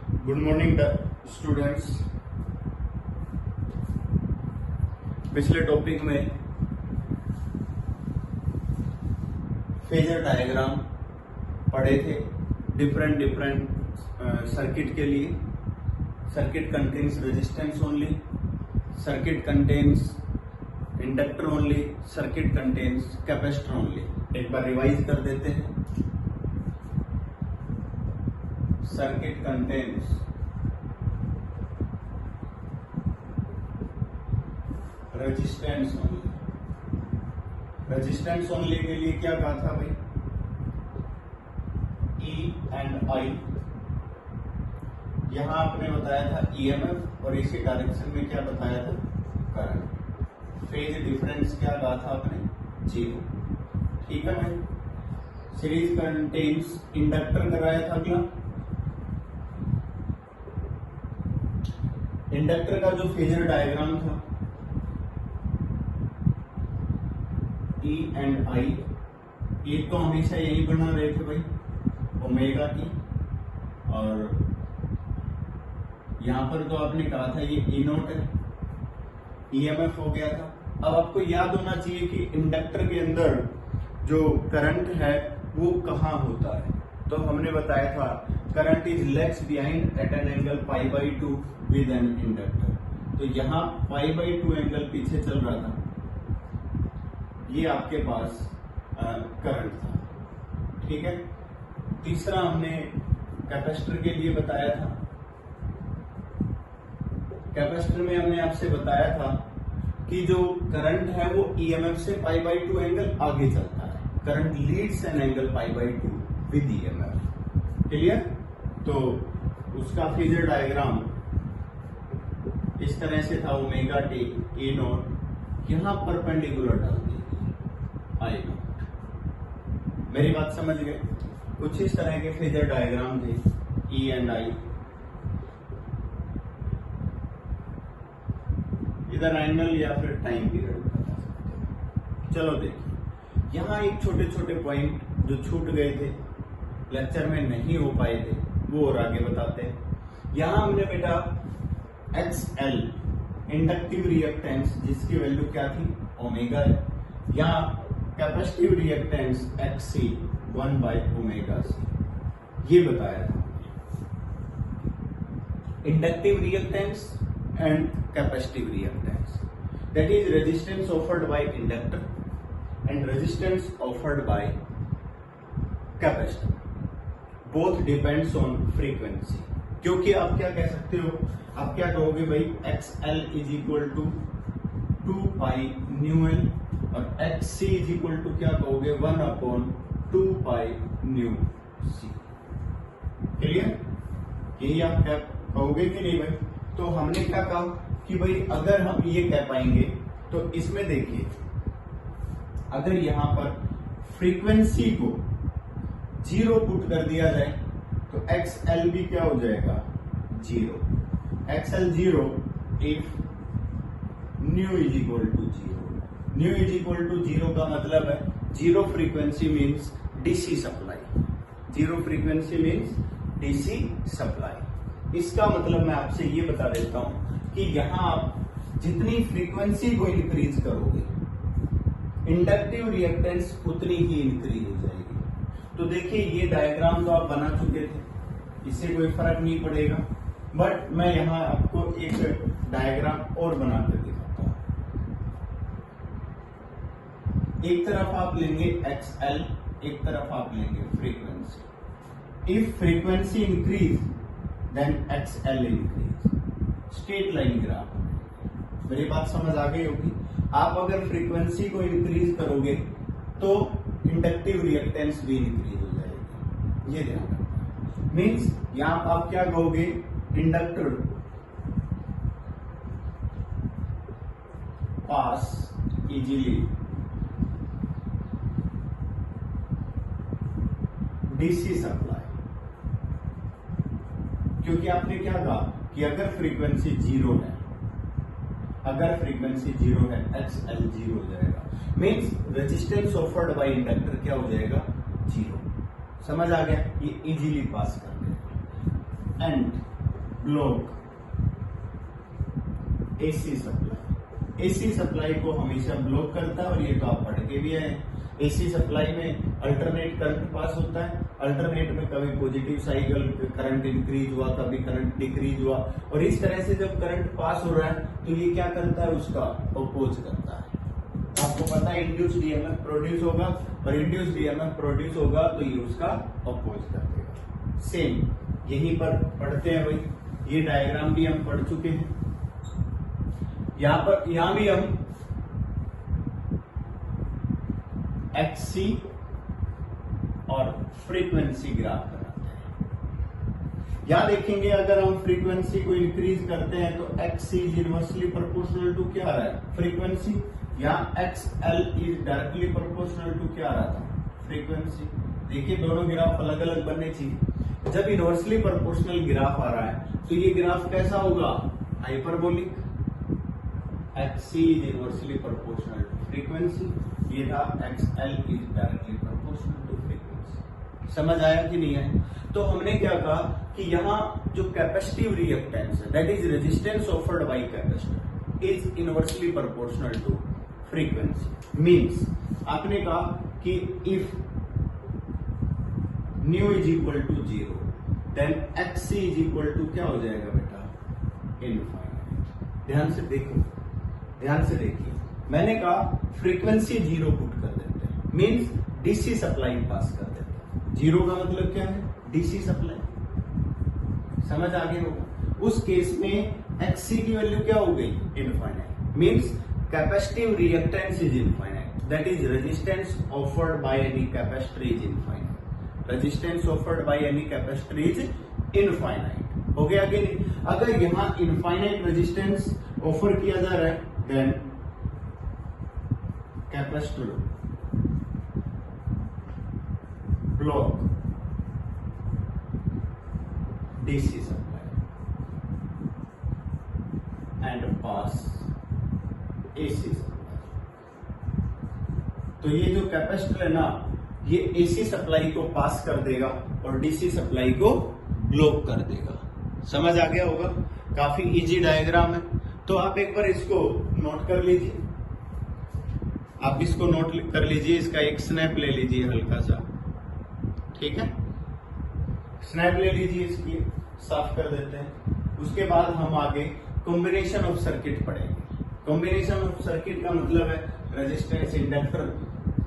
Good morning students. पिछले topic में phasor diagram पढ़े थे डिफरेंट सर्किट के लिए। Circuit contains resistance only, circuit contains inductor only, circuit contains capacitor only. एक बार रिवाइज कर देते हैं। Circuit contains resistance only. Resistance only के लिए क्या कहा था भाई? E and I. यहां आपने बताया था ईएमएफ और इसी डायरेक्शन में क्या बताया था? करंट। फेज डिफरेंस क्या कहा था आपने? 0। ठीक है भाई। सीरीज कंटेन्स इंडक्टर कराया था अगला। इंडक्टर का जो फेजर डायग्राम था ई एंड आई, एक तो हमेशा यही बना रहे थे भाई ओमेगा टी, और यहां पर तो आपने कहा था ये ई नोट है, ईएमएफ हो गया था। अब आपको याद होना चाहिए कि इंडक्टर के अंदर जो करंट है वो कहां होता है। तो हमने बताया था current is lags behind at an angle pi by 2 with an inductor. तो यहां पाई बाई 2 एंगल पीछे चल रहा था, ये आपके पास करंट था। ठीक है। तीसरा हमने कैपेसिटर के लिए बताया था। कैपेसिटर में हमने आपसे बताया था कि जो करंट है वो ईएमएफ से पाई बाई 2 एंगल आगे चलता है। Current leads an angle pi by 2 with EMF. Clear? तो उसका फेजर डायग्राम इस तरह से था, ओमेगा टी ए नोट, यहां परपेंडिकुलर डाल दी आई नोट। मेरी बात समझ गए? कुछ इस तरह के फेजर डायग्राम थे ई एंड आई। इधर एंगल या फिर टाइम पीरियड बता सकते हैं। चलो देखिए, यहां एक छोटे छोटे पॉइंट जो छूट गए थे, लेक्चर में नहीं हो पाए थे, वो और आगे बताते हैं। यहां हमने बेटा XL इंडक्टिव रिएक्टेंस, जिसकी वैल्यू क्या थी? ओमेगा है। यहां capacitive reactance XC 1 by omega C, ये बताया था। Inductive reactance and capacitive reactance, that is resistance offered by inductor and resistance offered by capacitor, both depends on frequency। क्योंकि आप क्या कह सकते हो, आप क्या कहोगे भाई? XL is equal to 2 pi nu L, और XC इज इक्वल टू क्या कहोगे? 1 upon 2 pi nu C. Clear? यही आप क्या कहोगे कि नहीं भाई? तो हमने क्या कहा कि भाई अगर हम ये कह पाएंगे तो इसमें देखिए, अगर यहां पर फ्रीक्वेंसी को 0 पुट कर दिया जाए तो XL भी क्या हो जाएगा? 0। XL 0 if nu is equal to 0। Nu is equal to 0 का मतलब है 0 frequency means DC supply. 0 frequency means DC supply. इसका मतलब मैं आपसे ये बता देता हूं कि यहां आप जितनी फ्रीक्वेंसी को इंक्रीज करोगे, इंडक्टिव रिएक्टेंस उतनी ही इंक्रीज हो जाएगी। तो देखिए, ये डायग्राम तो आप बना चुके थे, इससे कोई फर्क नहीं पड़ेगा, बट मैं यहां आपको एक डायग्राम और बनाकर दिखाता हूं। एक तरफ आप लेंगे XL, एक तरफ आप लेंगे frequency. If frequency increase then XL increase। Straight line graph. मेरी बात समझ आ गई होगी। आप अगर फ्रीक्वेंसी को इंक्रीज करोगे तो इंडक्टिव रिएक्टेंस भी इंक्रीज हो जाएगी, ये ध्यान रखना। मीन्स यहां आप क्या कहोगे? इंडक्टर पास इजीली डीसी सप्लाई, क्योंकि आपने क्या कहा कि अगर फ्रीक्वेंसी 0 है, अगर फ्रीक्वेंसी 0 है XL 0 हो जाएगा। Means resistance offered bye inductor क्या हो जाएगा? 0। समझ आ गया? ये इजीली पास कर देगा। And block AC supply. AC supply को हमेशा ब्लॉक करता है, और ये तो आप पढ़ के भी आए। एसी सप्लाई में अल्टरनेट करंट पास होता है। अल्टरनेट में कभी पॉजिटिव साइकिल करंट इंक्रीज हुआ, कभी करंट डिक्रीज हुआ, और इस तरह से जब करंट पास हो रहा है तो ये क्या करता है, उसका अपोज करता है। आपको पता है इंड्यूस्ड ईएमएफ प्रोड्यूस होगा, और इंड्यूस्ड ईएमएफ प्रोड्यूस होगा तो ये उसका अपोज कर देगा। सेम यहीं पर पढ़ते हैं भाई, ये डायग्राम भी हम पढ़ चुके हैं। यहां भी हम एक्सी और फ्रीक्वेंसी ग्राफ बनाते हैं। यहां देखेंगे अगर हम फ्रीक्वेंसी को इंक्रीज करते हैं तो XC is inversely proportional to क्या आ रहा है, फ्रीक्वेंसी। यहां XL is directly proportional to क्या आ रहा था, फ्रीक्वेंसी। देखिए दोनों ग्राफ अलग अलग बनने चाहिए। जब इनवर्सली प्रोपोर्शनल ग्राफ आ रहा है तो ये ग्राफ कैसा होगा, hyperbolic. XC is inversely proportional to frequency, ये था XL is directly proportional to frequency. समझ आया कि नहीं आया? तो हमने क्या कहा कि यहाँ जो कैपेसिटिव रिएक्टेंस है, that is resistance offered by capacitor, is inversely proportional to frequency. Means आपने कहा कि if nu is equal to 0 then XC is equal to क्या हो जाएगा बेटा, इनफाइनाइट। ध्यान से देखो, ध्यान से देखिए, मैंने कहा फ्रीक्वेंसी 0 पुट कर देते हैं, मीन्स डीसी सप्लाई पास कर देते हैं। 0 का मतलब क्या है, डीसी सप्लाई। समझ आगे होगा। उस केस में एक्सी की वैल्यू क्या हो गई, infinite. Means capacitive reactance is infinite, that is resistance offered by any capacitor is infinite. Resistance offered by any capacitor is infinite. हो गया कि नहीं? अगर यहां इनफाइनाइट रेजिस्टेंस ऑफर किया जा रहा है then capacitor block DC supply and pass AC supply. तो ये जो कैपेसिटर है ना, ये एसी सप्लाई को पास कर देगा और डीसी सप्लाई को ब्लॉक कर देगा। समझ आ गया होगा? काफी इजी डायग्राम है। तो आप एक बार इसको नोट कर लीजिए, आप इसको नोट कर लीजिए, इसका एक स्नैप ले लीजिए हल्का सा, ठीक है? स्नैप ले लीजिए, इसकी साफ कर देते हैं। उसके बाद हम आगे कॉम्बिनेशन ऑफ सर्किट पढ़ेंगे। कॉम्बिनेशन ऑफ सर्किट का मतलब है resistance inductor,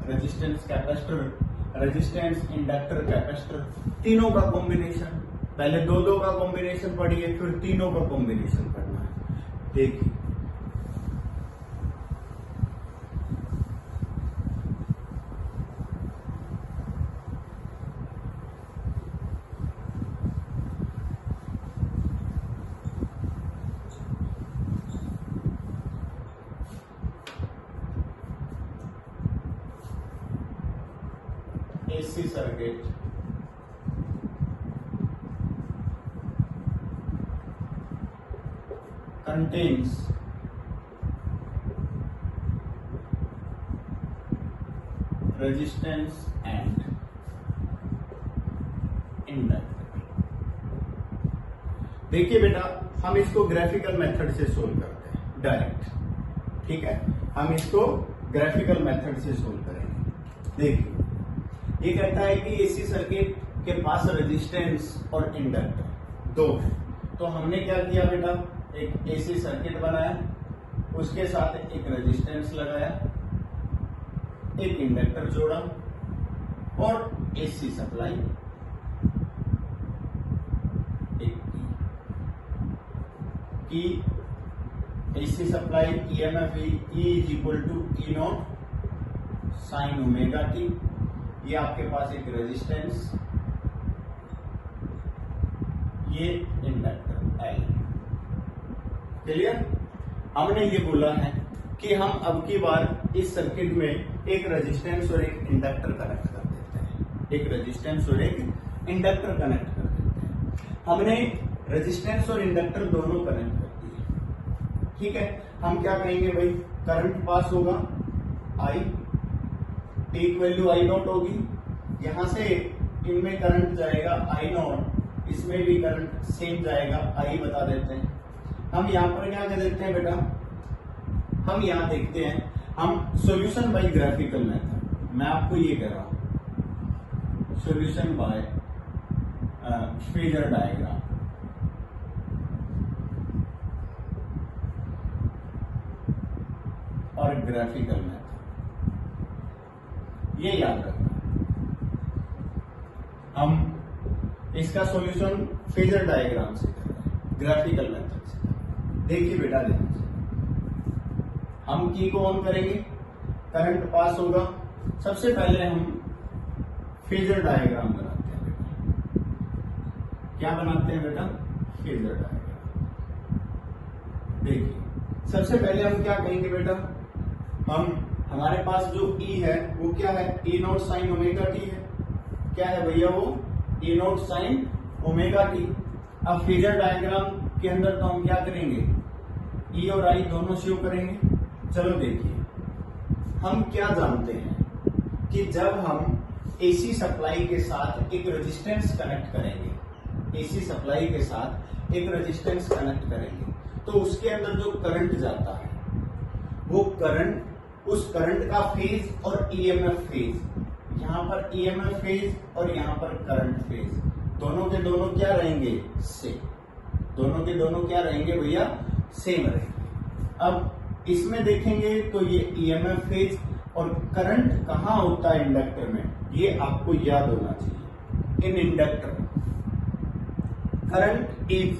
resistance capacitor, resistance inductor capacitor, तीनों का कॉम्बिनेशन। पहले दो का कॉम्बिनेशन पढ़िए, फिर तीनों का कॉम्बिनेशन पढ़ना है। देखिए AC circuit contains resistance and inductor। देखिए बेटा, हम इसको ग्राफिकल मेथड से सोल्व करते हैं डायरेक्ट, ठीक है? हम इसको ग्राफिकल मेथड से सोल्व करेंगे। देखिए ये कहता है कि एसी सर्किट के पास रेजिस्टेंस और इंडक्टर दो है। तो हमने क्या किया बेटा, एक एसी सर्किट बनाया, उसके साथ एक रेजिस्टेंस लगाया, एक इंडक्टर जोड़ा और एसी सप्लाई एक की AC supply EMF E is equal to E nought sine omega t. ये आपके पास एक रेजिस्टेंस, ये इंडक्टर एल। क्लियर? हमने ये बोला है कि हम अब की बार इस सर्किट में एक रेजिस्टेंस और एक इंडक्टर कनेक्ट कर देते हैं, एक रेजिस्टेंस और एक इंडक्टर कनेक्ट कर देते हैं। हमने रेजिस्टेंस और इंडक्टर दोनों कनेक्ट कर दिए, ठीक है? हम क्या कहेंगे भाई, करंट पास होगा आई, पीक वैल्यू आई नॉट होगी, यहां से इनमें करंट जाएगा आई नॉट इसमें भी करंट सेम जाएगा, आई बता देते हैं। हम यहाँ पर क्या कर देते हैं बेटा, हम यहाँ देखते हैं, हम सॉल्यूशन बाय ग्राफिकल मेथड, मैं आपको ये कह रहा हूं सॉल्यूशन बाय फेजर डायग्राम। और ग्राफिकल मेथड, ये याद रखना। हम इसका सॉल्यूशन फेजर डायग्राम से कर रहे हैं, ग्राफिकल मेथड से। देखिए बेटा, ध्यान से हम की को ऑन करेंगे, करंट पास होगा। सबसे पहले हम फेजर डायग्राम बनाते हैं बेटा। क्या बनाते हैं बेटा? Phasor diagram. देखिए सबसे पहले हम क्या कहेंगे बेटा, हमारे पास जो E है वो क्या है, E not sine omega T है। क्या है भैया वो? E not sine omega T. अब फेजर डायग्राम के अंदर तो हम क्या करेंगे, E और I दोनों शो करेंगे। चलो देखिए, हम क्या जानते हैं कि जब हम AC सप्लाई के साथ एक रेजिस्टेंस कनेक्ट करेंगे, AC सप्लाई के साथ एक रेजिस्टेंस कनेक्ट करेंगे, तो उसके अंदर जो करंट जाता है वो करंट, उस करंट का फेज और EMF फेज, यहाँ पर EMF फेज और यहाँ पर करंट फेज, दोनों के दोनों क्या रहेंगे? सेम। दोनों के दोनों क्या रहेंगे भैया? सेम रहेंगे। अब इसमें देखेंगे तो ये EMF फेज और करंट कहाँ होता है? इंडक्टर में। ये आपको याद होना चाहिए। In inductor current is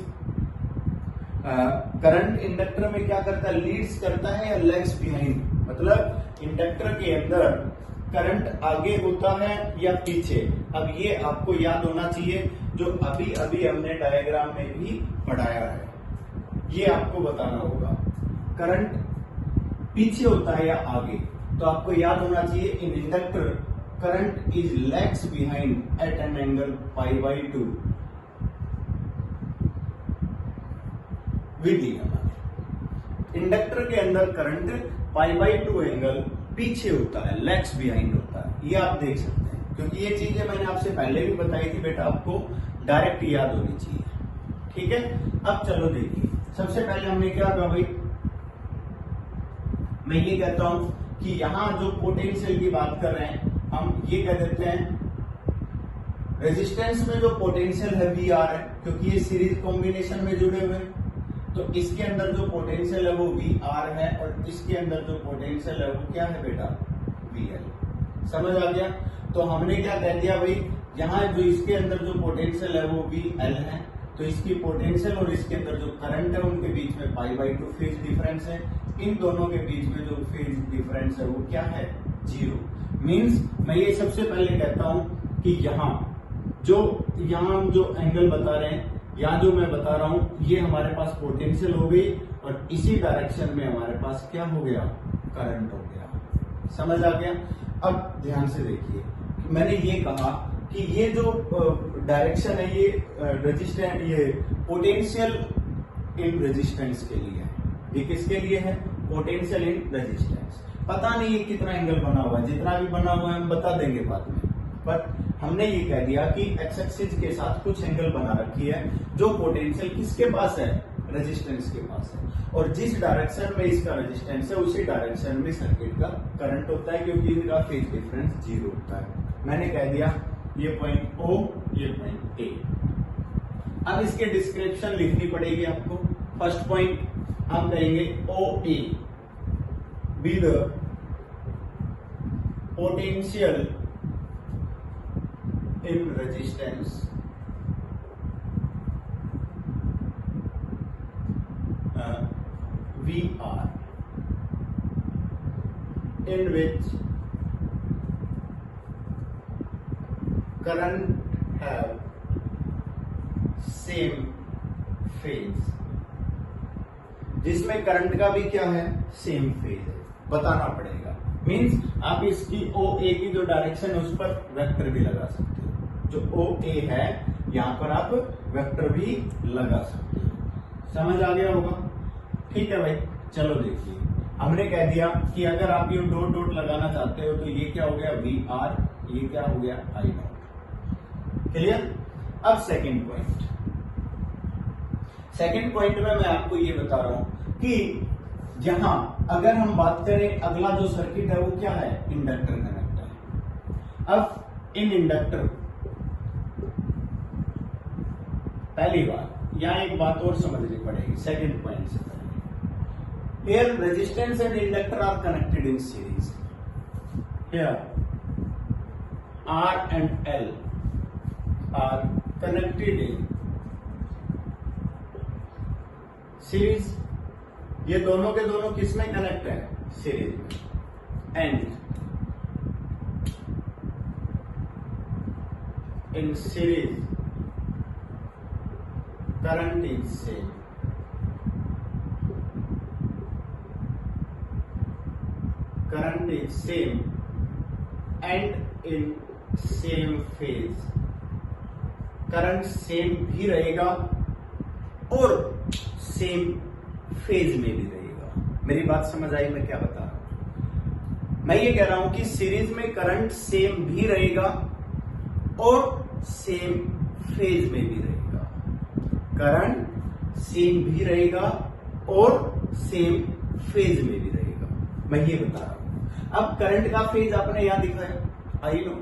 current inductor में क्या करता है? लीड्स करता है या लैग्स बिहाइंड, मतलब इंडक्टर के अंदर करंट आगे होता है या पीछे। अब ये आपको याद होना चाहिए, जो अभी अभी हमने डायग्राम में भी पढ़ाया है, ये आपको बताना होगा। करंट पीछे होता है या आगे, तो आपको याद होना चाहिए in inductor current is lags behind at an angle π/2 with EMF। Inductor के अंदर करंट π/2 एंगल पीछे होता है, लैग्स बिहाइंड होता है। ये आप देख सकते हैं, क्योंकि ये चीजें मैंने आपसे पहले भी बताई थी बेटा, आपको डायरेक्ट याद होनी चाहिए। ठीक है, अब चलो देखिए, सबसे पहले हमने क्या कहा भाई, मैं ये कहता हूं कि यहां जो पोटेंशियल की बात कर रहे हैं, हम ये कह देते हैं रेजिस्टेंस में जो पोटेंशियल है VR है, क्योंकि ये सीरीज कॉम्बिनेशन में जुड़े हुए हैं। तो इसके अंदर जो पोटेंशियल है वो VR है, और इसके अंदर जो पोटेंशियल है वो क्या है बेटा? VL। समझ आ गया? तो हमने क्या कह दिया भाई, यहाँ जो इसके अंदर जो पोटेंशियल है वो VL है, तो इसकी पोटेंशियल और इसके अंदर जो करंट है उनके बीच में π/2 फेज डिफरेंस है। इन दोनों के बीच में जो फेज डिफरेंस है वो क्या है? 0। मीन्स मैं ये सबसे पहले कहता हूं कि यहाँ हम जो एंगल बता रहे हैं, यहाँ जो मैं बता रहा हूं, ये हमारे पास पोटेंशियल हो गई, और इसी डायरेक्शन में हमारे पास क्या हो गया? करंट हो गया। समझ आ गया? अब ध्यान से देखिए, मैंने ये कहा कि ये जो डायरेक्शन है ये रेजिस्टेंस, ये पोटेंशियल इन रेजिस्टेंस के लिए है। ये किसके लिए है? Potential in resistance. पता नहीं ये कितना एंगल बना हुआ है, जितना भी बना हुआ है हम बता देंगे बाद में, पर हमने ये कह दिया कि एक्स एक्सिस के साथ कुछ एंगल बना रखी है, जो पोटेंशियल किसके पास है? रेजिस्टेंस के पास है, और जिस डायरेक्शन में इसका रेजिस्टेंस है उसी डायरेक्शन में सर्किट का करंट होता है, क्योंकि इनका फेज डिफरेंस 0 होता है। मैंने कह दिया ये पॉइंट O, ये पॉइंट A। अब इसके डिस्क्रिप्शन लिखनी पड़ेगी आपको। फर्स्ट पॉइंट हम कहेंगे OA be the potential in resistance VR in which current have same phase, जिसमें करंट का भी क्या है? सेम फेज है, बताना पड़ेगा। मींस आप इसकी OA की जो डायरेक्शन है उस पर वेक्टर भी लगा सकते हो। जो OA है यहां पर आप वेक्टर भी लगा सकते हो। समझ आ गया होगा? ठीक है भाई, चलो देखिए, हमने कह दिया कि अगर आप ये डॉट डॉट लगाना चाहते हो तो ये क्या हो गया? VR, ये क्या हो गया? I0। क्लियर? अब सेकंड पॉइंट में मैं आपको ये बता रहा हूं कि यहां अगर हम बात करें, अगला जो सर्किट है वो क्या है, इंडक्टर कनेक्ट है। अब इन इंडक्टर, पहली बात यहां एक बात और समझनी पड़ेगी सेकंड पॉइंट से पहले। Here resistance and inductor are connected in series. Here R and L are connected in series। ये दोनों के दोनों किस में कनेक्ट है, सीरीज में। And in series current is same. Current is same and in same phase. Current same भी रहेगा और सेम फेज में भी रहेगा। मेरी बात समझ आई मैं क्या बता रहा हूं? मैं ये कह रहा हूं कि सीरीज में करंट सेम भी रहेगा और सेम फेज में भी रहेगा। करंट सेम भी रहेगा और सेम फेज में भी रहेगा, मैं ये बता रहा हूं। अब करंट का फेज आपने यहां दिखाया, आई नो,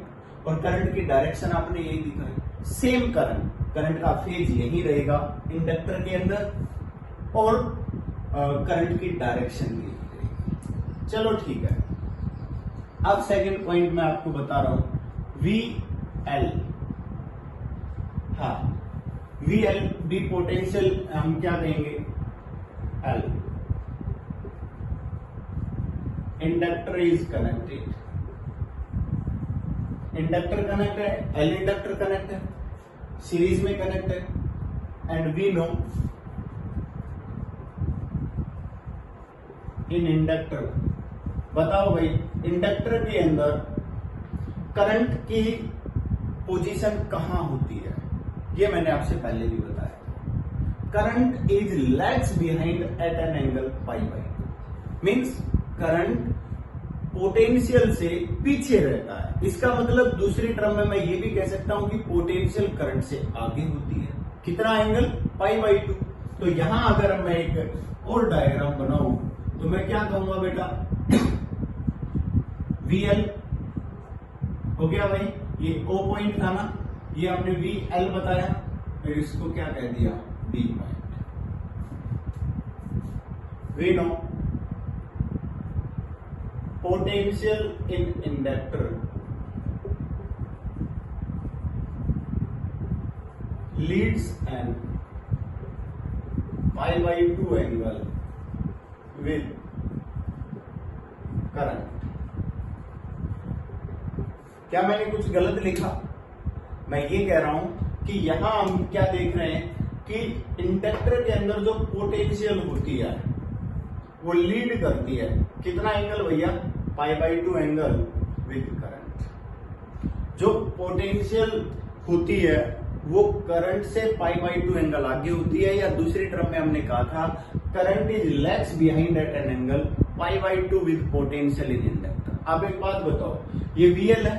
और करंट की डायरेक्शन आपने यही दिखाई। सेम करंट का फेज यही रहेगा इंडक्टर के अंदर और करंट की डायरेक्शन भी यही रहेगी। चलो ठीक है। अब सेकंड पॉइंट मैं आपको बता रहा हूं, VL। हाँ, VL भी पोटेंशियल हम क्या कहेंगे, L। Inductor is connected, inductor connect है, एल इंडक्टर कनेक्ट है, सीरीज में कनेक्ट है। And we know in inductor, बताओ भाई इंडक्टर के अंदर करंट की पोजीशन कहां होती है, ये मैंने आपसे पहले भी बताया। Current is lags behind at an angle π/2। Means current potential से पीछे रहता है। इसका मतलब दूसरी टर्म में मैं ये भी कह सकता हूं कि पोटेंशियल करंट से आगे होती है। कितना एंगल, π/2। तो यहां अगर मैं एक और डायग्राम बनाऊं तो मैं क्या कहूंगा बेटा, VL हो गया भाई, ये O पॉइंट था ना, ये हमने VL बताया, फिर इसको क्या कह दिया, B point. We know potential in inductor leads an π/2 angle with current। क्या मैंने कुछ गलत लिखा? मैं ये कह रहा हूं कि यहां हम क्या देख रहे हैं कि इंडक्टर के अंदर जो पोटेंशियल होती है वो लीड करती है कितना एंगल भैया, π/2 एंगल विद करंट। जो पोटेंशियल होती है वो करंट से π/2 एंगल आगे होती है, या दूसरी टर्म में हमने कहा था current is lags behind at an angle π/2 with potential in inductor. अब एक बात बताओ, ये VL है,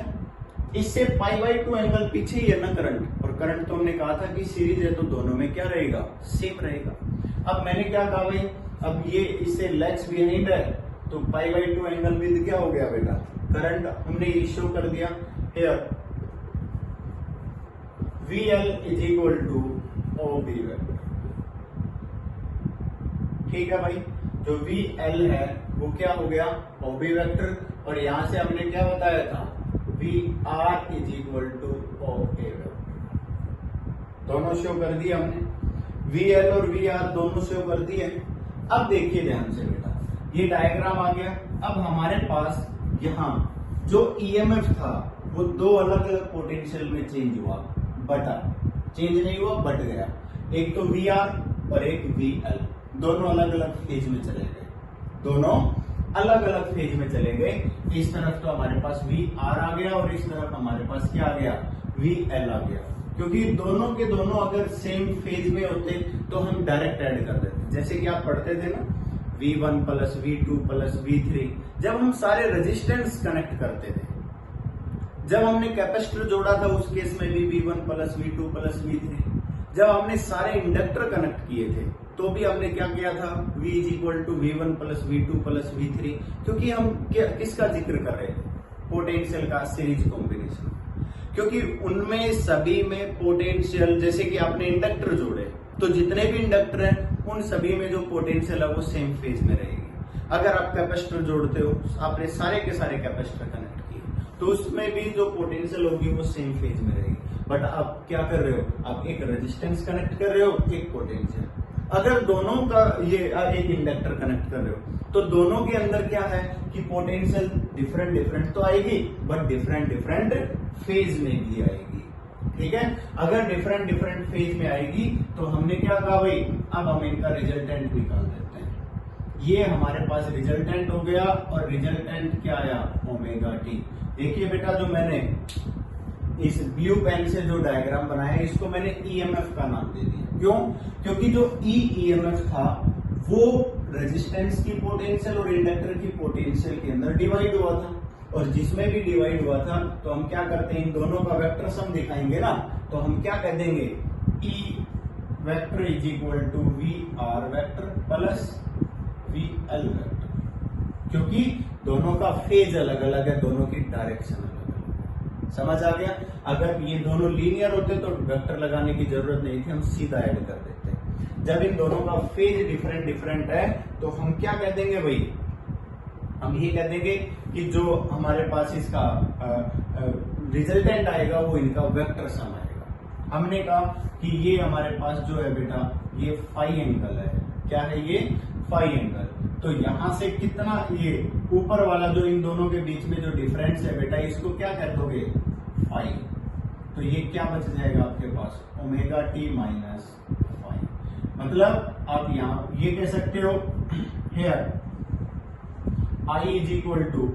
इससे π/2 एंगल पीछे ही है ना करंट, और करंट तो हमने कहा था कि सीरीज है तो दोनों में क्या रहेगा, सेम रहेगा। अब मैंने क्या कहा भाई, अब ये इससे लैग्स बिहाइंड है तो π/2 एंगल विद क्या हो गया बेटा, करंट। हमने ये शो कर दिया here, VL is equal to OB vector. ठीक है भाई, जो VL है वो क्या हो गया, OB वेक्टर, और यहां से हमने क्या बताया था, VR is equal to OA vector. दोनों शो कर दिए हमने, VL और VR दोनों शो कर दिए। अब देखिए ध्यान से बेटा, ये डायग्राम आ गया। अब हमारे पास यहाँ जो EMF था वो दो अलग अलग पोटेंशियल में चेंज हुआ, बटा, चेंज नहीं हुआ, बट गया। एक तो VR और एक VL, दोनों अलग अलग फेज में चले गए, दोनों अलग अलग फेज में चले गए। इस तरफ तो हमारे पास VR आ गया और इस तरफ हमारे पास क्या आ गया, VL आ गया। क्योंकि दोनों के दोनों अगर सेम फेज में होते तो हम डायरेक्ट ऐड कर देते, जैसे कि आप पढ़ते थे ना, V1 plus V2 plus V3, जब हम सारे रेजिस्टेंस कनेक्ट करते थे, जब हमने कैपेसिटर जोड़ा था उस केस में भी V1 plus V2 plus V3। जब हमने सारे इंडक्टर कनेक्ट किए थे तो भी हमने क्या किया था, V is equal to V1 plus V2 plus V3, क्योंकि हम किसका जिक्र कर रहे थे, पोटेंशियल का सीरीज कॉम्बिनेशन। क्योंकि उनमें सभी में पोटेंशियल, जैसे कि आपने इंडक्टर जोड़े तो जितने भी इंडक्टर हैं उन सभी में जो पोटेंशियल है वो सेम फेज में रहेगी। अगर आप कैपेसिटर जोड़ते हो, आपने सारे के सारे कैपेसिटर कनेक्ट किए तो उसमें भी जो पोटेंशियल होगी वो सेम फेज में रहेगी। बट आप क्या कर रहे हो, आप एक रेजिस्टेंस कनेक्ट कर रहे हो, एक पोटेंशियल। अगर दोनों का ये एक इंडक्टर कनेक्ट कर रहे हो तो दोनों के अंदर क्या है कि पोटेंशियल डिफरेंट डिफरेंट तो आएगी, बट डिफरेंट डिफरेंट फेज में भी आएगी। ठीक है, अगर डिफरेंट डिफरेंट फेज में आएगी तो हमने क्या कहा भाई, अब हम इनका रिजल्टेंट निकाल देते हैं। ये हमारे पास रिजल्टेंट हो गया, और रिजल्टेंट क्या आया, ओमेगा टी। देखिए बेटा, जो मैंने इस ब्लू पेन से जो डायग्राम बनाया इसको मैंने ईएमएफ का नाम दे दिया। क्यों? क्योंकि जो ईएमएफ था वो रेजिस्टेंस की पोटेंशियल और इंडक्टर की पोटेंशियल के अंदर डिवाइड हुआ था, और जिसमें भी डिवाइड हुआ था तो हम क्या करते हैं, इन दोनों का वेक्टर सम दिखाएंगे ना, तो हम क्या कह देंगे, E vector is equal to V R vector plus V L vector, क्योंकि दोनों का फेज अलग अलग है, दोनों की डायरेक्शन अलग अलग। समझ आ गया? अगर ये दोनों लीनियर होते तो वेक्टर लगाने की जरूरत नहीं थी, हम सीधा ऐड कर देते। जब इन दोनों का फेज डिफरेंट डिफरेंट है तो हम क्या कह देंगे भाई, हम ये कह देंगे कि जो हमारे पास इसका रिजल्टेंट आएगा वो इनका वेक्टर सम आएगा। हमने कहा कि ये हमारे पास जो है बेटा ये फाई एंगल है। क्या है ये? Phi angle. तो यहां से कितना, ये ऊपर वाला जो इन दोनों के बीच में जो डिफरेंस है बेटा, इसको क्या कह दोगे, फाई। तो ये क्या बच जाएगा आपके पास, ओमेगा टी माइनस फाई। मतलब आप यहां ये कह सकते हो, here I is equal to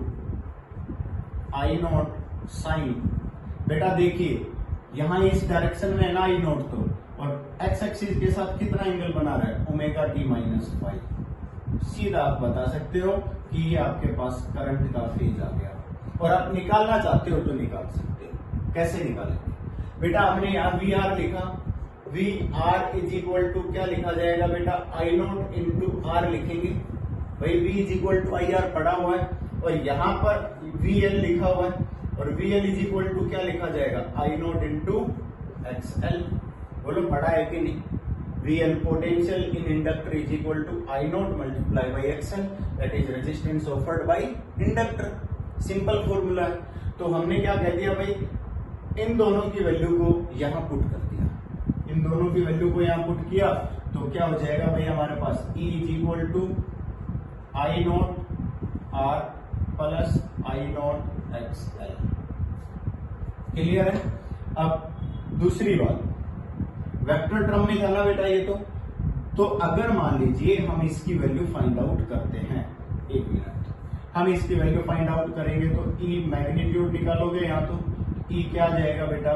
I nought sine. बेटा देखिए यहां इस डायरेक्शन में है ना आई नॉट, तो और एक्स एक्सिस के साथ कितना एंगल बना रहा है, ओमेगा टी माइनस फाई। सीधा आप बता सकते हो कि ये आपके पास करंट का फेज आ गया, और आप निकालना चाहते हो तो निकाल सकते हो। कैसे निकालेंगे बेटा, हमने यहां वी आर लिखा, V R is equal to क्या लिखा जाएगा बेटा, आई नॉट इंटू आर लिखेंगे। भाई v is equal to I R पड़ा हुआ है, और यहां पर वी एल लिखा हुआ है, और V L is equal to क्या लिखा जाएगा, I nought into X L. बोलो पढ़ा है कि नहीं? V L potential in inductor is equal to I nought multiply by X L, that is resistance offered by inductor. Simple formula है। तो हमने क्या कह दिया भाई, इन दोनों की वैल्यू को यहां पुट कर दिया, इन दोनों की वैल्यू को यहां पुट किया तो क्या हो जाएगा भाई हमारे पास, E is equal to I not R plus I not X L. Clear है? अब दूसरी बात, वेक्टर टर्म में जाना बेटा ये तो अगर मान लीजिए हम इसकी वैल्यू फाइंड आउट करते हैं, एक मिनट, हम इसकी वैल्यू फाइंड आउट करेंगे तो ई मैग्नीट्यूड निकालोगे यहाँ, तो ई क्या आ जाएगा बेटा,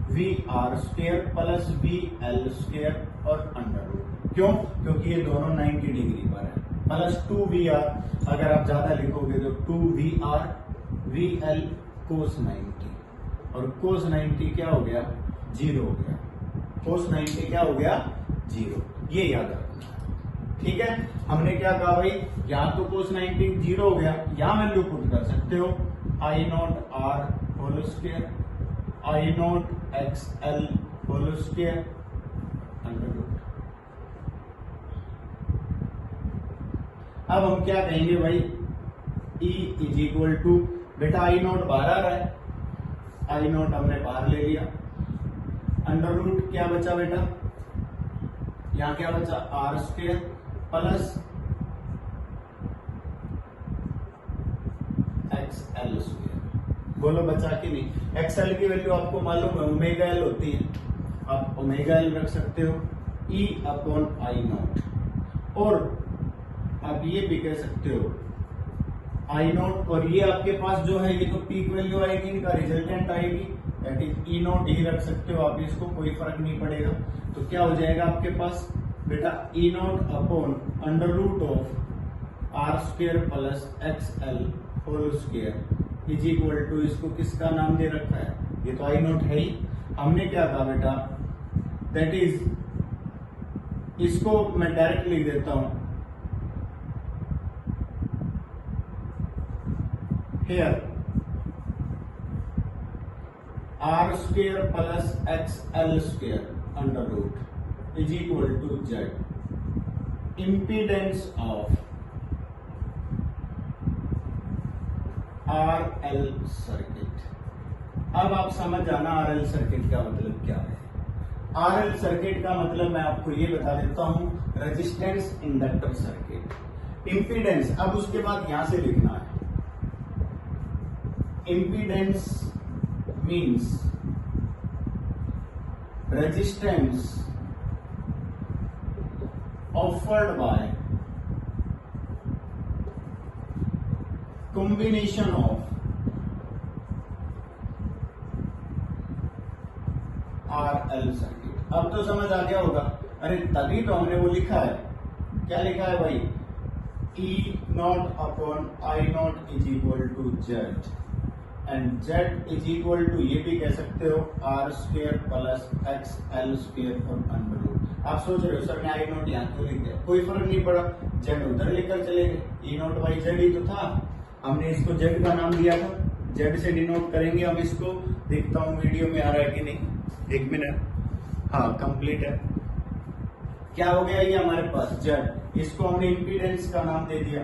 V R square plus V L square और अंडर रूट। क्यों? क्योंकि ये दोनों 90 डिग्री पर है, प्लस 2VR। अगर आप ज्यादा लिखोगे तो 2VR वी एल कोस 90, और कोस 90 क्या हो गया, 0 हो गया। कोस 90 क्या हो गया, 0। ये याद रखना। ठीक है, हमने क्या कहा भाई, यहाँ तो कोस 90 0 हो गया, यहाँ वैल्यू पुट कर सकते हो, I not R whole square, I not X L whole square under root. अब हम क्या कहेंगे भाई, E इज इक्वल टू, बेटा आई नॉट बाहर आ रहा है, आई नॉट हमने बाहर ले लिया, अंडर रूट क्या बचा बेटा, यहां क्या बचा, R square plus X L square. बोलो बचा कि नहीं? एक्स एल की वैल्यू आपको मालूम है ओमेगा एल होती है, आप ओमेगा एल रख सकते हो, E अपॉन आई नॉट। और आप ये भी कह सकते हो आई नॉट, और ये आपके पास जो है ये तो पीक वैल्यू आएगी, इनका रिजल्टेंट आएगी, दैट इज ई नॉट ही रख सकते हो आप, इसको कोई फर्क नहीं पड़ेगा। तो क्या हो जाएगा आपके पास बेटा, E naught upon under root of R square plus X L whole square is equal to, इसको किसका नाम दे रखा है, ये तो आई नॉट है ही। हमने क्या कहा बेटा, दैट इज, इसको मैं डायरेक्ट लिख देता हूं, here R square plus X L square under root is equal to Z impedance of R L circuit. अब आप समझ जाना आर एल सर्किट का मतलब क्या है। आर एल सर्किट का मतलब मैं आपको ये बता देता हूं, रेजिस्टेंस इंडक्टर सर्किट। इम्पीडेंस, अब उसके बाद यहां से लिखना है, impedance means resistance offered bye combination of RL circuit. अब तो समझ आ गया होगा, अरे तभी तो हमने वो लिखा है, क्या लिखा है भाई, E nought upon I not is equal to Z and Z is equal to, ये भी कह सकते हो R square plus X L square और अंडर रूट। आप सोच रहे हो सर ने आई नॉट यहाँ क्यों लिख दिया, कोई फर्क नहीं पड़ा, जेड उधर लेकर चले गए, ई नॉट बाई जेड ही तो था, हमने इसको जेड का नाम दिया था, जेड से डिनोट करेंगे। अब इसको देखता हूँ वीडियो में आ रहा है कि नहीं, एक मिनट, हाँ कंप्लीट है। क्या हो गया ये हमारे पास जेड, इसको हमने इम्पीडेंस का नाम दे दिया,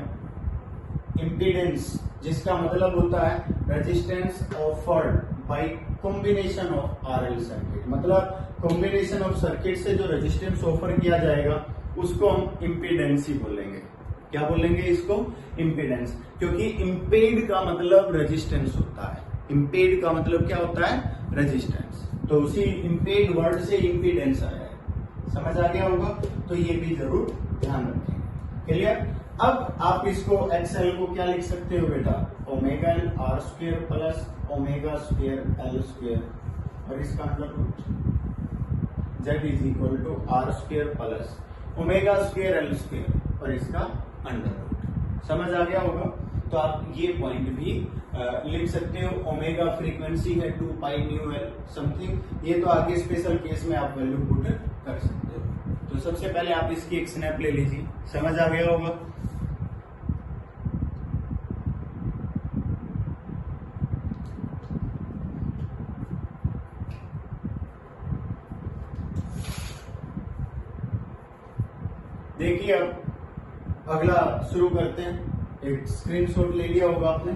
इम्पीडेंस जिसका मतलब होता है resistance offered bye combination of RL circuit, मतलब कॉम्बिनेशन ऑफ सर्किट से जो रेजिस्टेंस ऑफर किया जाएगा उसको हम इम्पीडेंस ही बोलेंगे। क्या बोलेंगे इसको, इम्पीडेंस, क्योंकि इम्पेड का मतलब रेजिस्टेंस होता है, इम्पेड का मतलब क्या होता है, रेजिस्टेंस, तो उसी इम्पेड वर्ड से इम्पीडेंस आया है, समझ आ गया होगा, तो ये भी जरूर ध्यान रखें, क्लियर। अब आप इसको एक्सएल को क्या लिख सकते हो बेटा, omega L R square plus omega square L square और इसका under root, Z is equal to R square plus omega square L square और इसका अंडर रूट। समझ आ गया होगा, तो आप ये पॉइंट भी लिख सकते हो। ओमेगा फ्रीक्वेंसी है 2 पाई न्यू एल समथिंग, ये तो आगे स्पेशल केस में आप वैल्यू पुट कर सकते हो। तो सबसे पहले आप इसकी एक स्नैप ले लीजिए, समझ आ गया होगा। देखिए अब अगला शुरू करते हैं, एक स्क्रीनशॉट ले लिया होगा आपने,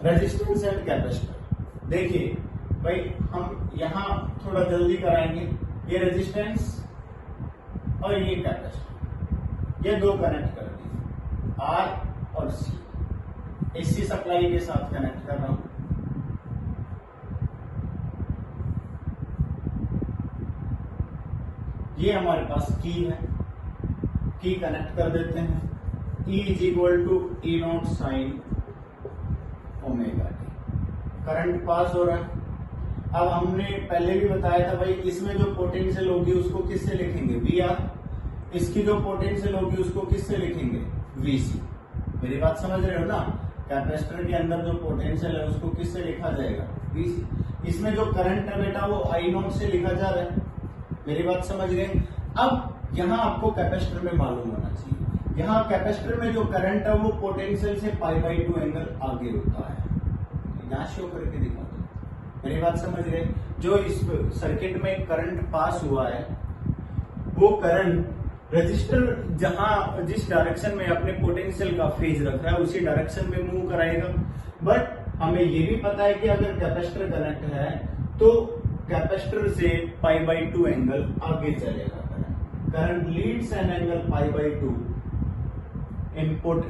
रेजिस्टेंस एंड कैपेसिटर। देखिए भाई हम यहां थोड़ा जल्दी कराएंगे, ये रेजिस्टेंस और ये कैपेसिटर, ये दो कनेक्ट कर दिए, आर और सी, एसी सप्लाई के साथ कनेक्ट कर रहा हूं। ये हमारे पास की है, की कनेक्ट कर देते हैं, E is equal to E nought sine omega t, current pass हो रहा है। अब हमने पहले भी बताया था भाई, इसमें जो पोटेंशियल होगी उसको किससे लिखेंगे, वी आर, इसकी जो पोटेंशियल होगी उसको किससे लिखेंगे, वीसी। मेरी बात समझ रहे हो ना, कैपेसिटर के अंदर जो पोटेंशियल है उसको किससे लिखा जाएगा, वीसी। इसमें जो करंट है बेटा वो आई नॉट से लिखा जा रहा है, मेरी बात समझ गए। अब यहाँ आपको कैपेसिटर में मालूम होना चाहिए, यहाँ कैपेसिटर में जो करंट है वो पोटेंशियल से π/2 एंगल आगे होता है, यहाँ शो करके दिखा दो, मेरी बात समझ गए। जो इस सर्किट में करंट पास हुआ है वो करंट रजिस्टर जहां जिस डायरेक्शन में अपने पोटेंशियल का फेज रख रहा है उसी डायरेक्शन में मूव कराएगा। बट हमें ये भी पता है कि अगर कैपेसिटर कनेक्ट है तो कैपेसिटर से π/2 एंगल आगे चलेगा, current leads an angle π/2 input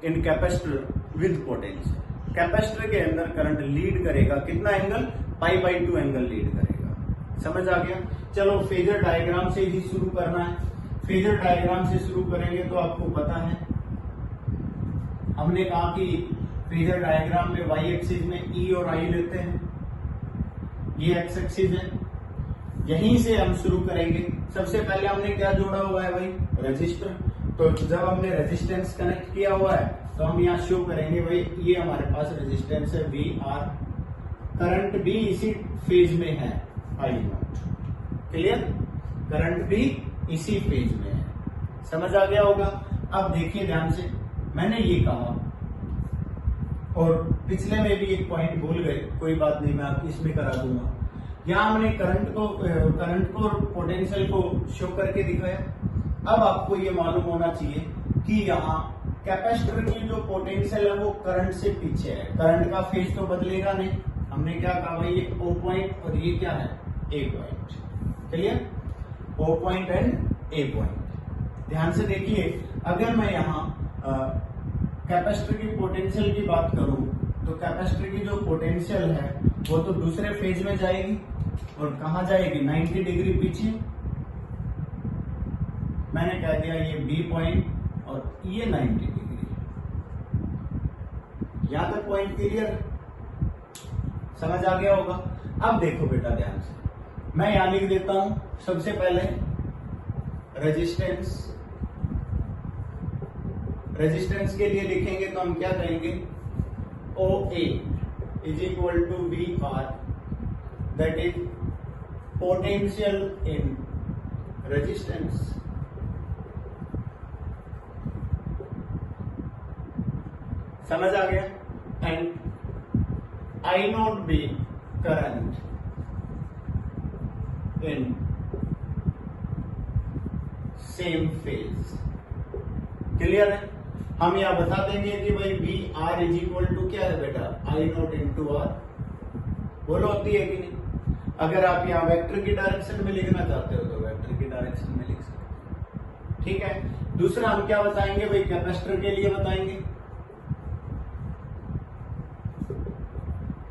in capacitor with potential. Capacitor के अंदर करंट लीड करेगा कितना एंगल, π/2 एंगल लीड करेगा। समझ आ गया। चलो फेजर डायग्राम से ही शुरू करना है। फेजर डायग्राम से शुरू करेंगे तो आपको पता है, हमने कहा कि फेजर डायग्राम में वाई एक्सिस में ई और आई लेते हैं, ये एक्स एक्सिस है, यहीं से हम शुरू करेंगे। सबसे पहले हमने क्या जोड़ा हुआ है भाई, रजिस्टर। तो जब हमने रेजिस्टेंस कनेक्ट किया हुआ है तो हम यहाँ शो करेंगे भाई ये हमारे पास रेजिस्टेंस है वी आर, करंट भी इसी फेज में है आई नॉट। क्लियर, करंट भी इसी फेज में है। समझ आ गया होगा। अब देखिए ध्यान से, मैंने ये कहा और पिछले में भी एक पॉइंट भूल गए, कोई बात नहीं, मैं आपको इसमें करा दूंगा। यहां हमने करंट को और पोटेंशियल को शो करके दिखाया। अब आपको ये मालूम होना चाहिए कि यहाँ कैपेसिटर की जो पोटेंशियल है वो करंट से पीछे है। करंट का फेज तो बदलेगा नहीं। हमने क्या कहा भाई, ये O पॉइंट और ये क्या है, A point. Clear, O point and A point. ध्यान से देखिए, अगर मैं यहाँ कैपेसिटर की पोटेंशियल की बात करूं तो कैपेसिटर की जो पोटेंशियल है वो तो दूसरे फेज में जाएगी और कहां जाएगी, 90 डिग्री पीछे। मैंने कह दिया ये बी पॉइंट और ये 90 डिग्री। यहां तक पॉइंट क्लियर, समझ आ गया होगा। अब देखो बेटा ध्यान से, मैं यहां लिख देता हूं सबसे पहले रेजिस्टेंस। रेजिस्टेंस के लिए लिखेंगे तो हम क्या कहेंगे, OA is equal to VR, that is potential in resistance. समझ आ गया। And I nought be current in same phase. Clear है। हम यहां बता देंगे कि भाई V R is equal to क्या है बेटा, आई नॉट इंटू आर। बोलो होती है कि नहीं। अगर आप यहां वेक्टर की डायरेक्शन में लिखना चाहते हो तो वेक्टर की डायरेक्शन में लिख सकते हो। ठीक है। दूसरा हम क्या बताएंगे भाई, कैपेसिटर के लिए बताएंगे।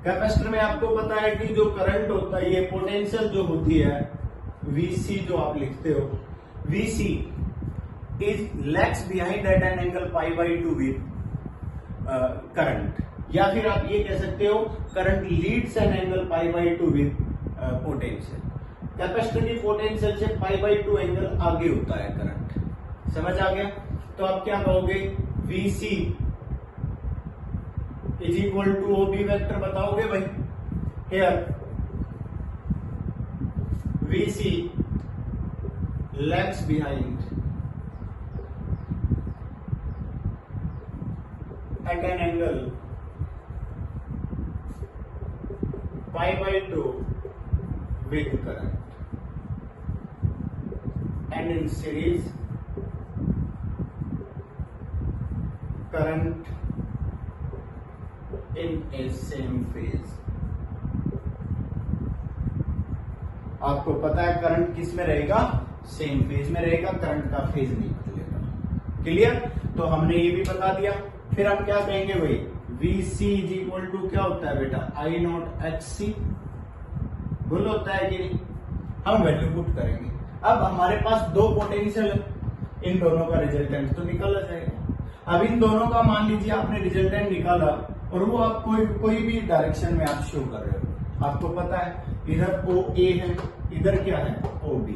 कैपेसिटर में आपको पता है कि जो करंट होता है, ये पोटेंशियल जो होती है वीसी जो आप लिखते हो, VC is lags behind at an angle π/2 with current, या फिर आप ये कह सकते हो current leads an angle π/2 with potential. Capacitor की पोटेंशियल से π/2 एंगल आगे होता है करंट। समझ आ गया। तो आप क्या कहोगे, VC is equal to OB vector बताओगे भाई। Here VC lags behind at an angle π/2 with current and in series current in a same phase। आपको पता है करंट किस में रहेगा, सेम फेज में रहेगा, करंट का फेज नहीं बदलेगा। क्लियर। तो हमने ये भी बता दिया। फिर हम क्या कहेंगे भाई, VC इज इक्वल टू क्या होता है बेटा, I नॉट HC। बोलो होता है कि नहीं। हम वैल्यू पुट करेंगे। अब हमारे पास दो पोटेंशियल है, इन दोनों का रिजल्टेंट तो निकाला जाएगा। अब इन दोनों का मान लीजिए आपने रिजल्टेंट निकाला और वो आप कोई भी डायरेक्शन में आप शो कर रहे हो। आपको पता है इधर OA है, इधर क्या है OB।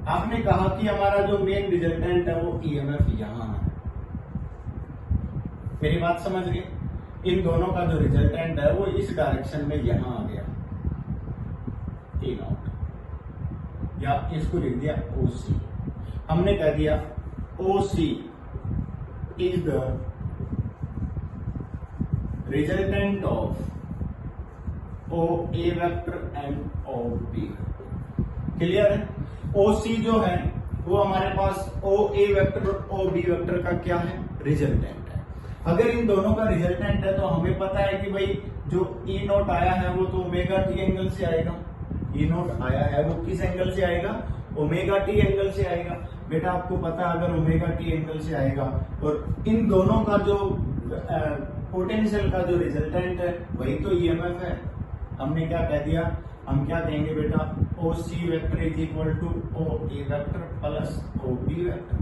आपने कहा कि हमारा जो मेन रिजल्टेंट है वो EMF यहां है। मेरी बात समझ गए। इन दोनों का जो रिजल्टेंट है वो इस डायरेक्शन में यहां आ गया A नॉट, या इसको लिख दिया OC। हमने कह दिया OC is the resultant of OA vector and OB। Clear है। OC जो है वो हमारे पास OA वेक्टर और OB वेक्टर का क्या है, रिजल्टेंट है। अगर इन दोनों का रिजल्टेंट है तो हमें पता है कि भाई जो E नॉट आया है वो तो ओमेगा टी एंगल से आएगा। E नॉट आया है वो किस एंगल से आएगा, ओमेगा टी एंगल से आएगा। बेटा आपको पता है अगर ओमेगा टी एंगल से आएगा और इन दोनों का जो पोटेंशियल का जो रिजल्टेंट है वही तो ईएमएफ है। हमने क्या कह दिया, हम क्या कहेंगे बेटा, O C vector is equal to O A vector plus O B vector.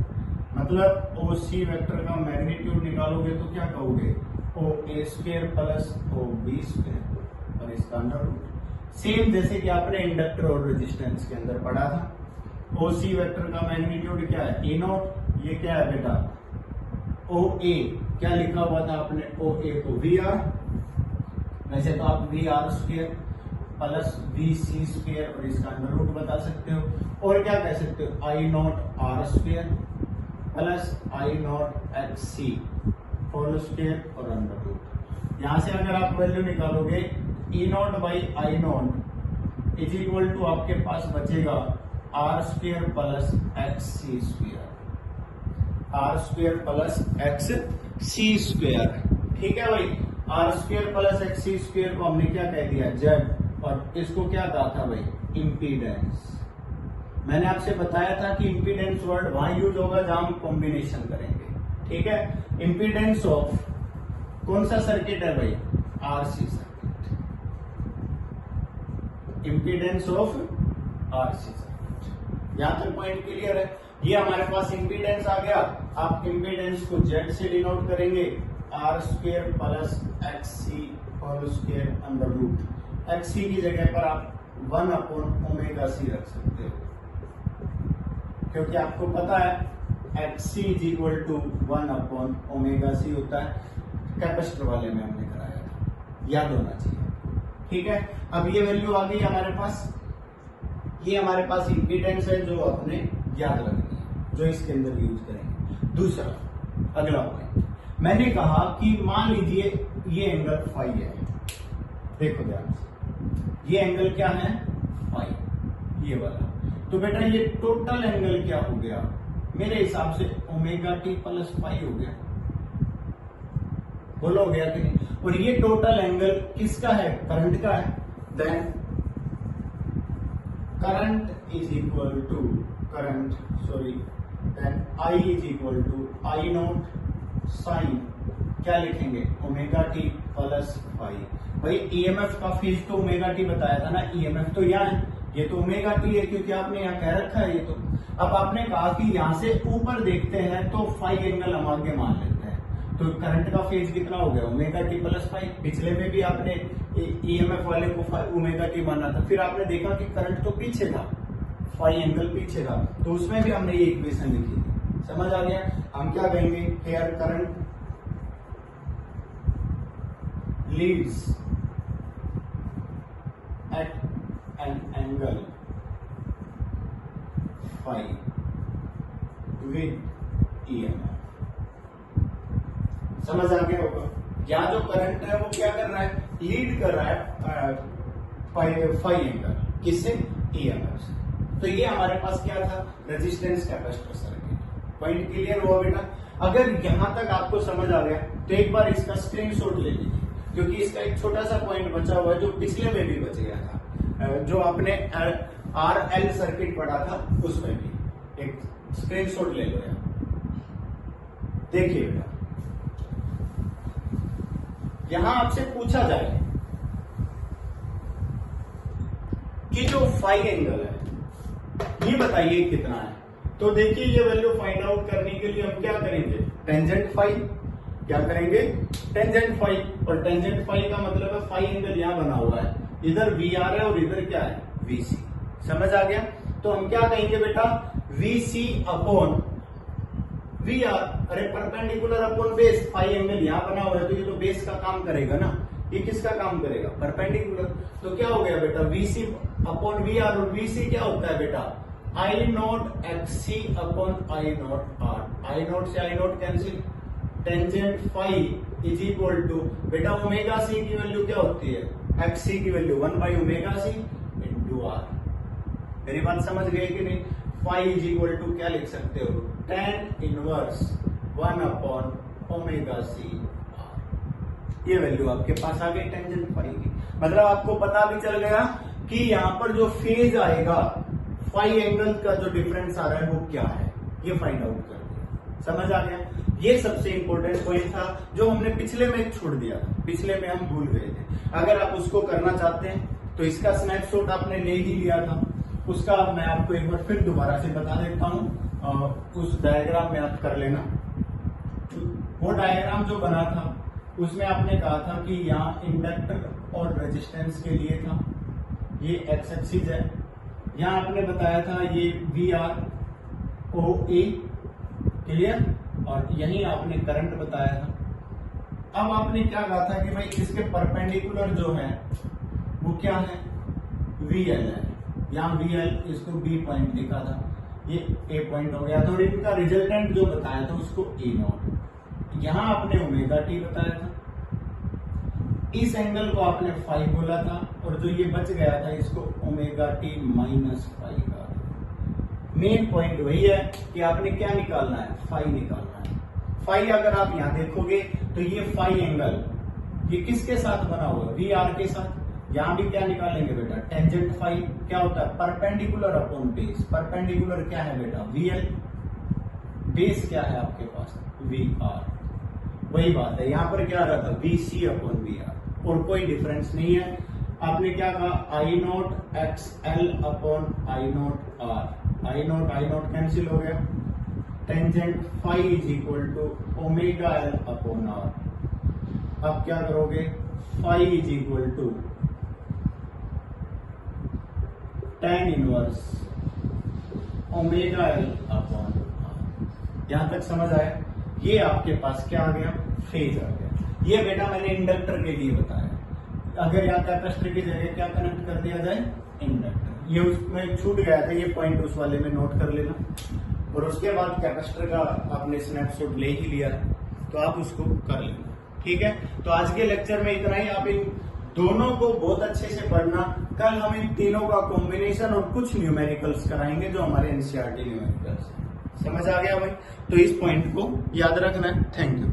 मतलब ओ सी वेक्टर का मैग्नीट्यूड निकालोगे तो क्या कहोगे, O A square plus O B square और इसका अंडर रूट। सेम जैसे कि आपने इंडक्टर और रेजिस्टेंस के अंदर पढ़ा था। ओ सी वेक्टर का मैग्नीट्यूड क्या है, ए नॉट। ये क्या है बेटा, ओ ए, क्या लिखा हुआ था आपने, ओ ए को वी आर, वैसे तो आप V R square plus V C square और इसका अंडर रूट बता सकते हो। और क्या कह सकते हो, I not R square plus I not X C whole square और अंडर रूट। यहां से अगर आप वैल्यू निकालोगे, E naught by I not is equal to आपके पास बचेगा R square plus X C square, R square plus X C square. ठीक है भाई, R square plus X C square को हमने क्या कह दिया, जेड, और इसको क्या कहा था भाई, इम्पीडेंस। मैंने आपसे बताया था कि इम्पीडेंस वर्ड वहां यूज होगा जहां हम कॉम्बिनेशन करेंगे। ठीक है, इम्पीडेंस ऑफ कौन सा सर्किट है भाई, RC circuit, impedance of RC circuit. यहां तक पॉइंट क्लियर है। ये हमारे पास इम्पीडेंस आ गया। आप इम्पीडेंस को जेड से डिनोट करेंगे, R square plus X C whole square under root. X C की जगह पर आप 1 अपॉन ओमेगा सी रख सकते हो, क्योंकि आपको पता है X C is equal to 1 upon omega C होता है। कैपेसिटर वाले में हमने कराया था, याद होना चाहिए। ठीक है, अब ये वैल्यू आ गई हमारे पास। ये हमारे पास इम्पीडेंस है जो अपने याद रखनी है, जो इसके अंदर यूज करेंगे। दूसरा अगला पॉइंट, मैंने कहा कि मान लीजिए ये एंगल फाई है। देखो ध्यान से, ये एंगल क्या है, फाई, ये वाला। तो बेटा ये टोटल एंगल क्या हो गया, मेरे हिसाब से ओमेगा टी प्लस फाई हो गया। बोलो हो गया कि नहीं। और ये टोटल एंगल किसका है, करंट का है। Then current is equal to then I is equal to I nought sine, क्या लिखेंगे, ओमेगा टी प्लस फाई। भाई ईएमएफ का फेज तो ओमेगा टी बताया था ना, ईएमएफ तो यहाँ है, ये तो ओमेगा टी है क्योंकि आपने यहाँ कह रखा है ये तो। अब आपने कहा कि यहाँ से ऊपर देखते हैं तो फाई एंगल हम आगे मान लेते हैं, तो करंट का फेज कितना हो गया, ओमेगा टी प्लस फाई। पिछले में भी आपने ईएमएफ वाले को ओमेगा टी माना था, फिर आपने देखा कि करंट तो पीछे था, फाई एंगल पीछे था, तो उसमें भी हमने ये इक्वेशन लिखी थी। समझ आ गया। हम क्या कहेंगे, here current leads at an angle phi with EMF. समझ आ गया होगा। यहाँ जो करंट है वो क्या कर रहा है, लीड कर रहा है फाई एंगल, किससे, ईएमएफ से। तो ये हमारे पास क्या था, resistance capacitor circuit. Point clear हुआ बेटा। अगर यहां तक आपको समझ आ गया तो एक बार इसका स्क्रीनशॉट ले लीजिए, क्योंकि इसका एक छोटा सा पॉइंट बचा हुआ है जो पिछले में भी बच गया था, जो आपने आरएल सर्किट पढ़ा था उसमें भी। एक स्क्रीनशॉट ले लो यार, देखिए बेटा। यहां आपसे पूछा जाए कि जो फाई एंगल है ये बताइए कितना है। तो देखिए ये वैल्यू फाइंड आउट करने के लिए हम क्या करेंगे, टेंजेंट फाई। क्या करेंगे, टेंजेंट फाई। और टेंजेंट फाई का मतलब है फाई एंगल यहां बना हुआ है, इधर वी आर है और इधर क्या है, वी सी। समझ आ गया। तो हम क्या कहेंगे बेटा, V C upon V R. अरे perpendicular upon base, phi angle यहां बना हुआ है तो ये तो बेस का काम करेगा ना, ये किसका काम करेगा, परपेंडिकुलर। तो क्या हो गया बेटा, V C upon V R. और वी सी क्या होता है बेटा, I not X C upon I not R. I naught से I naught cancel, tangent phi is equal to बेटा ओमेगा सी की वैल्यू क्या होती है, एक्स सी की value 1 by omega C into R. मेरी बात समझ गए कि नहीं। फाई इज इक्वल टू क्या लिख सकते हो, tan inverse 1 upon omega C R. ये वैल्यू आपके पास आ गई टेंजेंट फाई की। मतलब आपको पता भी चल गया कि यहां पर जो फेज आएगा, फाई एंगल का जो डिफरेंस आ रहा है वो क्या है, ये फाइंड आउट कर दिया। समझ आ गया। ये सबसे इंपॉर्टेंट पॉइंट था जो हमने पिछले में छोड़ दिया था, पिछले में हम भूल गए थे। अगर आप उसको करना चाहते हैं तो इसका स्नैपशॉट आपने ले ही लिया था, उसका मैं आपको एक बार फिर दोबारा से बता देता हूँ। उस डायग्राम में आप कर लेना। वो डायग्राम जो बना था उसमें आपने कहा था कि यहाँ इंडक्टर और रेजिस्टेंस के लिए था, ये एक्स एक्सिस है। यहाँ आपने बताया था ये V R O A, clear, और यही आपने करंट बताया था। अब आपने क्या कहा था कि भाई इसके परपेंडिकुलर जो है वो क्या है, वी एल है। यहाँ वी एल, इसको बी पॉइंट लिखा था, ये ए पॉइंट हो गया था, और इनका रिजल्टेंट जो बताया था उसको ए नॉट। यहाँ आपने ओमेगा टी बताया था, इस एंगल को आपने फाई बोला था, और जो ये बच गया था इसको ओमेगा टी माइनस फाई का। मेन पॉइंट वही है कि आपने क्या निकालना है, फाई निकालना है। फाई अगर आप यहां देखोगे तो ये फाई एंगल ये किसके साथ बना हुआ है, वी आर के साथ। यहां भी क्या निकालेंगे बेटा, टेंजेंट फाई क्या होता है, परपेंडिकुलर अपॉन बेस। परपेंडिकुलर क्या है बेटा, वी एल, बेस क्या है आपके पास, वी आर। वही बात है, यहां पर क्या आ रहा था, V C upon V R, और कोई डिफरेंस नहीं है। आपने क्या कहा, I naught X L upon I naught R. I naught cancel हो गया, tangent phi is equal to omega L upon R. अब क्या करोगे, phi is equal to tan inverse omega L upon R. यहां तक समझ आया। ये आपके पास क्या आ गया, फेज आ गया। ये बेटा मैंने इंडक्टर के लिए बताया। अगर यहाँ कैपेसिटर की जगह क्या कनेक्ट कर दिया जाए, इंडक्टर, ये उसमें छूट गया था, ये पॉइंट उस वाले में नोट कर लेना। और उसके बाद कैपेसिटर का आपने स्नैपशॉट ले ही लिया तो आप उसको कर लेना, ठीक है। तो आज के लेक्चर में इतना ही। आप इन दोनों को बहुत अच्छे से पढ़ना। कल हम इन तीनों का कॉम्बिनेशन और कुछ न्यूमेरिकल्स कराएंगे जो हमारे एनसीईआरटी न्यूमेरिकल्स। समझ आ गया भाई? तो इस पॉइंट को याद रखना है। Thank you.